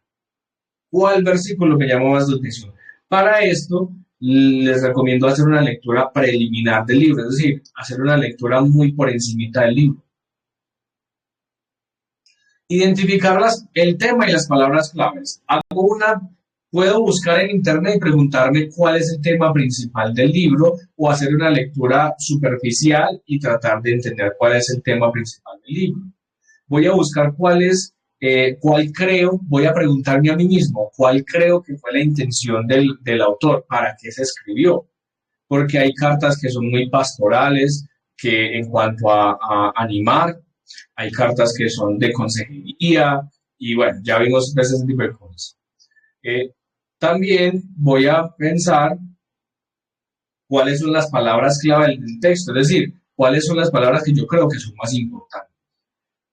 ¿Cuál versículo me llama más la atención? Para esto, les recomiendo hacer una lectura preliminar del libro, es decir, hacer una lectura muy por encimita del libro. Identificar el tema y las palabras claves. Puedo buscar en internet y preguntarme cuál es el tema principal del libro, o hacer una lectura superficial y tratar de entender cuál es el tema principal del libro. Voy a buscar voy a preguntarme a mí mismo, cuál creo que fue la intención del autor, para qué se escribió. Porque hay cartas que son muy pastorales, que en cuanto a animar, hay cartas que son de consejería, y bueno, ya vimos ese tipo de cosas. También voy a pensar cuáles son las palabras clave del texto, es decir, cuáles son las palabras que yo creo que son más importantes.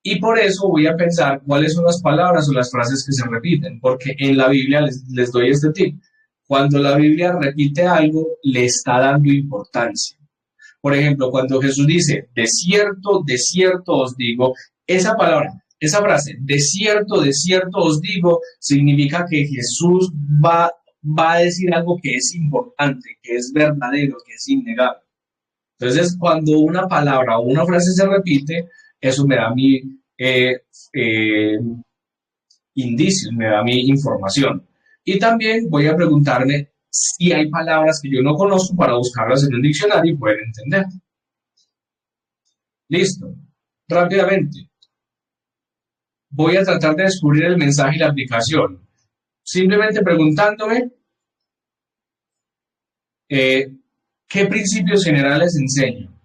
Y por eso voy a pensar cuáles son las palabras o las frases que se repiten, porque en la Biblia les doy este tip. Cuando la Biblia repite algo, le está dando importancia. Por ejemplo, cuando Jesús dice, de cierto os digo, esa palabra, esa frase, de cierto os digo, significa que Jesús va a decir algo que es importante, que es verdadero, que es innegable. Entonces, cuando una palabra o una frase se repite, eso me da a mí indicios, me da mi información. Y también voy a preguntarme si hay palabras que yo no conozco, para buscarlas en un diccionario y poder entender. Listo. Rápidamente. Voy a tratar de descubrir el mensaje y la aplicación, simplemente preguntándome qué principios generales enseño.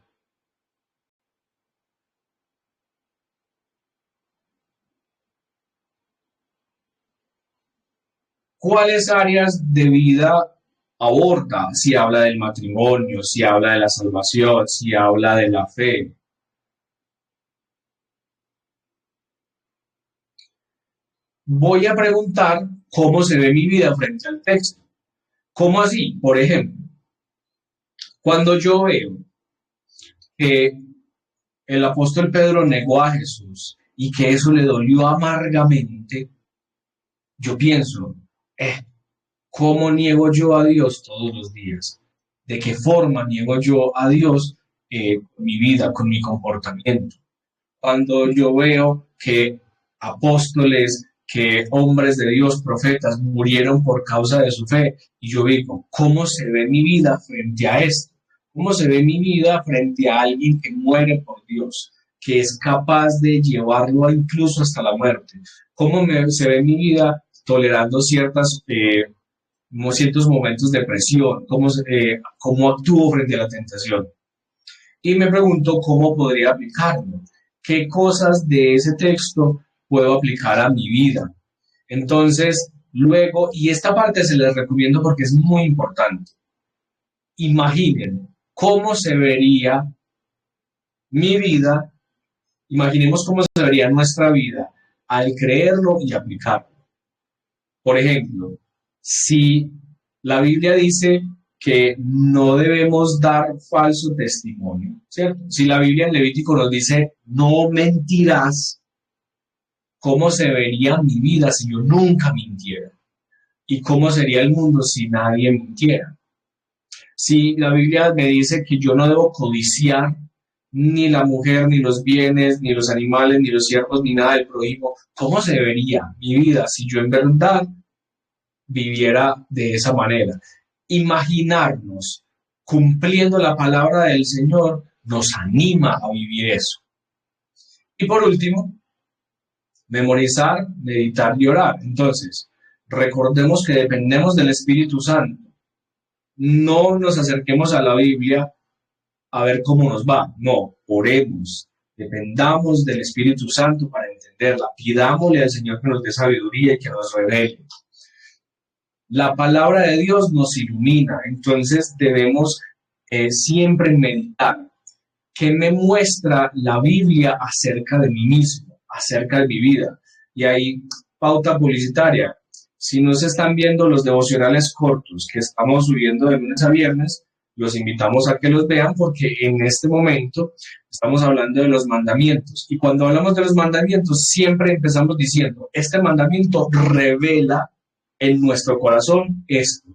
¿Cuáles áreas de vida aborda? Si habla del matrimonio, si habla de la salvación, si habla de la fe. Voy a preguntar cómo se ve mi vida frente al texto. ¿Cómo así? Por ejemplo, cuando yo veo que el apóstol Pedro negó a Jesús y que eso le dolió amargamente, yo pienso, ¿cómo niego yo a Dios todos los días? ¿De qué forma niego yo a Dios con mi vida, con mi comportamiento? Cuando yo veo que apóstoles, que hombres de Dios, profetas, murieron por causa de su fe, y yo digo, ¿cómo se ve mi vida frente a esto? ¿Cómo se ve mi vida frente a alguien que muere por Dios, que es capaz de llevarlo incluso hasta la muerte? ¿Cómo se ve mi vida tolerando ciertos momentos de presión? ¿Cómo actúo frente a la tentación? Y me pregunto cómo podría aplicarlo. ¿Qué cosas de ese texto puedo aplicar a mi vida? Entonces, luego, y esta parte se les recomiendo porque es muy importante. Imaginen cómo se vería mi vida, imaginemos cómo se vería nuestra vida al creerlo y aplicarlo. Por ejemplo, si la Biblia dice que no debemos dar falso testimonio, ¿cierto? Si la Biblia en Levítico nos dice, no mentirás, ¿cómo se vería mi vida si yo nunca mintiera? ¿Y cómo sería el mundo si nadie mintiera? Si la Biblia me dice que yo no debo codiciar ni la mujer, ni los bienes, ni los animales, ni los siervos, ni nada del prójimo, ¿cómo se vería mi vida si yo en verdad viviera de esa manera? Imaginarnos cumpliendo la palabra del Señor nos anima a vivir eso. Y por último, memorizar, meditar y orar. Entonces, recordemos que dependemos del Espíritu Santo. No nos acerquemos a la Biblia a ver cómo nos va. No, oremos. Dependamos del Espíritu Santo para entenderla. Pidámosle al Señor que nos dé sabiduría y que nos revele. La palabra de Dios nos ilumina, entonces debemos siempre meditar. ¿Qué me muestra la Biblia acerca de mí mismo, acerca de mi vida? Y ahí, pauta publicitaria. Si no se están viendo los devocionales cortos que estamos subiendo de lunes a viernes, los invitamos a que los vean porque en este momento estamos hablando de los mandamientos. Y cuando hablamos de los mandamientos, siempre empezamos diciendo, este mandamiento revela en nuestro corazón esto.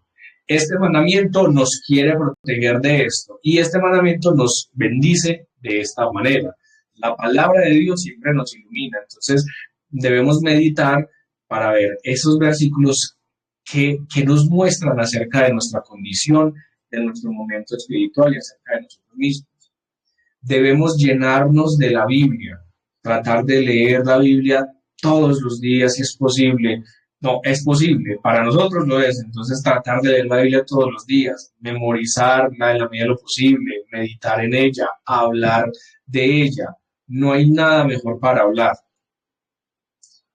Este mandamiento nos quiere proteger de esto y este mandamiento nos bendice de esta manera. La palabra de Dios siempre nos ilumina, entonces debemos meditar para ver esos versículos que nos muestran acerca de nuestra condición, de nuestro momento espiritual y acerca de nosotros mismos. Debemos llenarnos de la Biblia, tratar de leer la Biblia todos los días si es posible. No, es posible, para nosotros lo es, entonces tratar de leer la Biblia todos los días, memorizarla en la medida de lo posible, meditar en ella, hablar de ella. No hay nada mejor para hablar.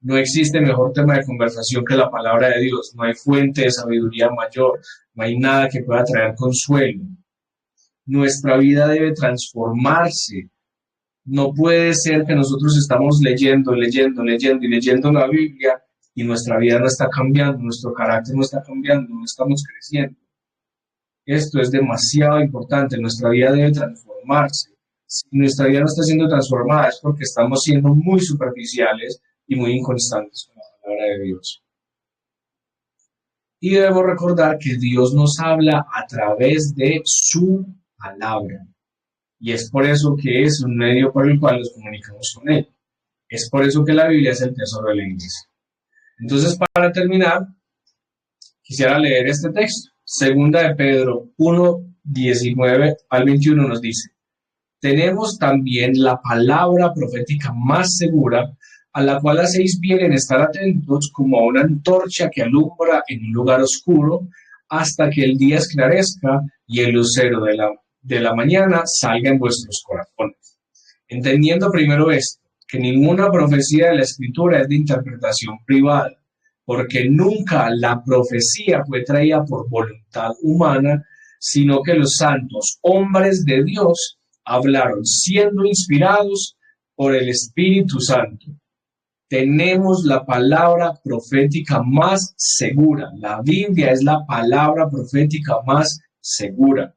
No existe mejor tema de conversación que la palabra de Dios, no hay fuente de sabiduría mayor, no hay nada que pueda traer consuelo. Nuestra vida debe transformarse. No puede ser que nosotros estamos leyendo la Biblia y nuestra vida no está cambiando, nuestro carácter no está cambiando, no estamos creciendo. Esto es demasiado importante, nuestra vida debe transformarse. Si nuestra vida no está siendo transformada es porque estamos siendo muy superficiales y muy inconstantes con la palabra de Dios. Y debemos recordar que Dios nos habla a través de su palabra. Y es por eso que es un medio por el cual nos comunicamos con Él. Es por eso que la Biblia es el tesoro de la iglesia. Entonces, para terminar, quisiera leer este texto. Segunda de Pedro 1, 19 al 21 nos dice: tenemos también la palabra profética más segura, a la cual hacéis bien en estar atentos como a una antorcha que alumbra en un lugar oscuro, hasta que el día esclarezca y el lucero de la mañana salga en vuestros corazones. Entendiendo primero esto, que ninguna profecía de la Escritura es de interpretación privada, porque nunca la profecía fue traída por voluntad humana, sino que los santos hombres de Dios hablaron siendo inspirados por el Espíritu Santo. Tenemos la palabra profética más segura. La Biblia es la palabra profética más segura.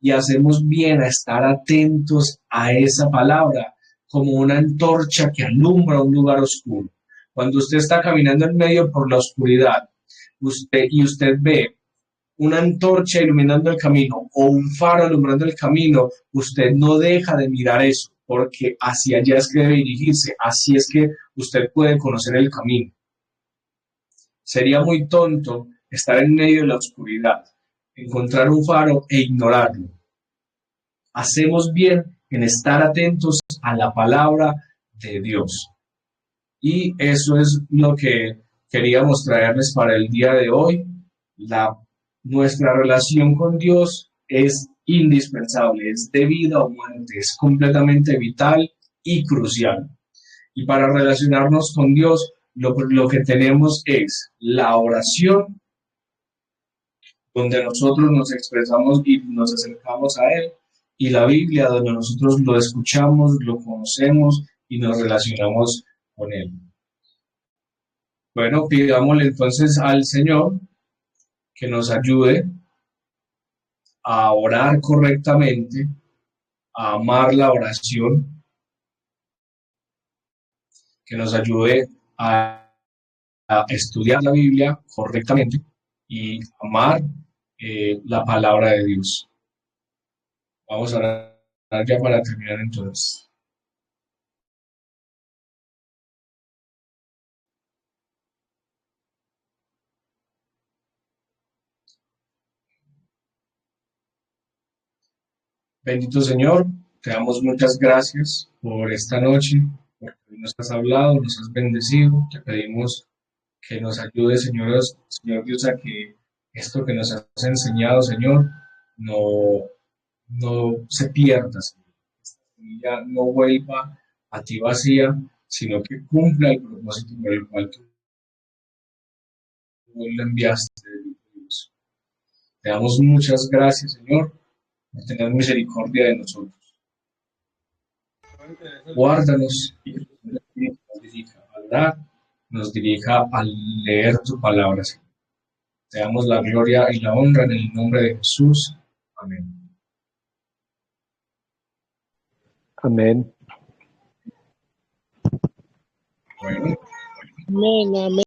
Y hacemos bien a estar atentos a esa palabra como una antorcha que alumbra un lugar oscuro. Cuando usted está caminando en medio por la oscuridad, usted ve una antorcha iluminando el camino o un faro alumbrando el camino, usted no deja de mirar eso, porque hacia allá es que debe dirigirse, así es que usted puede conocer el camino. Sería muy tonto estar en medio de la oscuridad, encontrar un faro e ignorarlo. Hacemos bien en estar atentos a la palabra de Dios. Y eso es lo que queríamos traerles para el día de hoy. Nuestra relación con Dios es indispensable, es de vida o muerte, es completamente vital y crucial. Y para relacionarnos con Dios, lo que tenemos es la oración, donde nosotros nos expresamos y nos acercamos a Él, y la Biblia, donde nosotros lo escuchamos, lo conocemos y nos relacionamos con Él. Bueno, pidámosle entonces al Señor que nos ayude a orar correctamente, a amar la oración, que nos ayude a estudiar la Biblia correctamente y amar la palabra de Dios. Vamos a orar ya para terminar entonces. Bendito Señor, te damos muchas gracias por esta noche, porque nos has hablado, nos has bendecido. Te pedimos que nos ayude, Señor Dios, a que esto que nos has enseñado, Señor, no, no se pierda, Señor. Esta semilla no vuelva a ti vacía, sino que cumpla el propósito por el cual tú lo enviaste, Dios. Te damos muchas gracias, Señor, por tener misericordia de nosotros. Guárdanos y que tu Espíritu nos dirija a orar, nos dirija al leer tu palabra, Señor. Te damos la gloria y la honra en el nombre de Jesús. Amén. Amén. Bueno. Amén, amén.